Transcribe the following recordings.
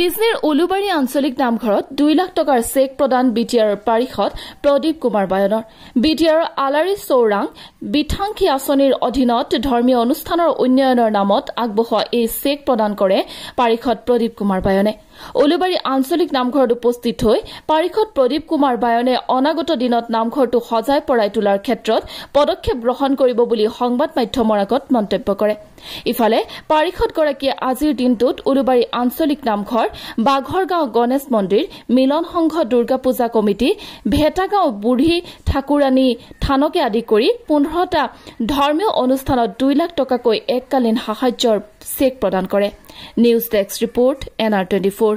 বিজনীৰ উলুবাৰী আঞ্চলিক নামঘৰত 2 লাখ টকাৰ চেক প্ৰদান বিটিআৰৰ পাৰিষদ প্ৰদীপ কুমাৰ বায়নৰ। বিটিআৰৰ আলাৰী চৌৰাং বিথাংখী আঁচনিৰ অধীনত ধৰ্মীয় অনুষ্ঠানৰ উন্নয়নৰ নামত আগবঢ়োৱা এই চেক প্ৰদান কৰে পাৰিষদ প্ৰদীপ কুমাৰ বায়নে। উলুবাৰী আঞ্চলিক নামঘৰত উপস্থিত হৈ পাৰিষদ প্ৰদীপ কুমাৰ বায়নে অনাগত দিনত নামঘৰটো সজাই পৰাই তোলাৰ ক্ষেত্ৰত পদক্ষেপ গ্ৰহণ কৰিব বুলি সংবাদ মাধ্যমৰ আগত মন্তব্য কৰে। ইফালে পাৰিষদগৰাকীয়ে আজিৰ দিনটোত উলুবাৰী আঞ্চলিক নামঘৰ, বাঘৰগাঁও গণেশ মন্দিৰ, মিলন সংঘ দুৰ্গা পূজা কমিটি, ভেটাগাঁও বুঢ়ী ঠাকুৰাণী থানকে আদি কৰি 15টা ধৰ্মীয় অনুষ্ঠানত 2 লাখ টকাকৈ এককালীন সাহায্যৰ চেক প্ৰদান কৰে। News desk report NR24।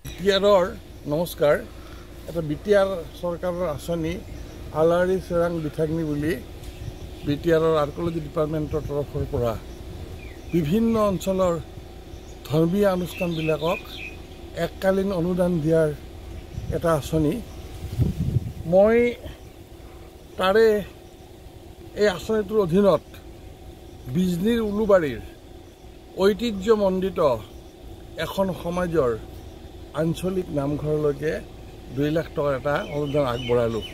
বিটিআৰৰ নমস্কাৰ। এটা বিটিআৰ চৰকাৰৰ আঁচনি আলাৰী চৌৰাং বিথাংখী বুলি বিটিআৰৰ আৰ্কলজি ডিপাৰ্টমেণ্টৰ তৰফৰ পৰা বিভিন্ন অঞ্চলৰ ধৰ্মীয় অনুষ্ঠানবিলাকক এককালীন অনুদান দিয়াৰ এটা আঁচনি। মই তাৰে এই আঁচনিটোৰ অধীনত বিজনীৰ উলুবাৰীৰ ঐতিহ্যমণ্ডিত এখন সমাজৰ আঞ্চলিক নামঘৰলৈকে 2 লাখ টকাৰ এটা অনুদান আগবঢ়ালোঁ।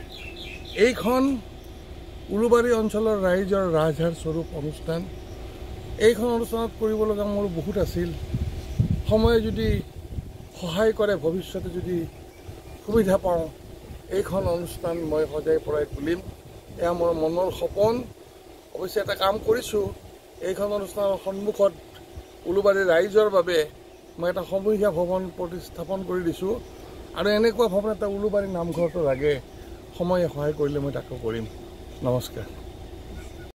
এইখন উলুবাৰী অঞ্চলৰ ৰাইজৰ ৰাজহাড় স্বৰূপ অনুষ্ঠান। এইখন অনুষ্ঠানত কৰিব লগা মোৰ বহুত আছিল। সময়ে যদি সহায় কৰে, ভৱিষ্যতে যদি সুবিধা পাওঁ, এইখন অনুষ্ঠান মই সজাই পৰাই তুলিম। এয়া মোৰ মনৰ সপোন। অৱশ্যে এটা কাম কৰিছোঁ, এইখন অনুষ্ঠানৰ সন্মুখত উলুবাৰীৰ ৰাইজৰ বাবে মই এটা সমূহীয়া ভৱন প্ৰতিস্থাপন কৰি দিছোঁ আৰু এনেকুৱা ভৱন এটা উলুবাৰী নামঘৰটো লাগে। সময়ে সহায় কৰিলে মই তাকো কৰিম। নমস্কাৰ।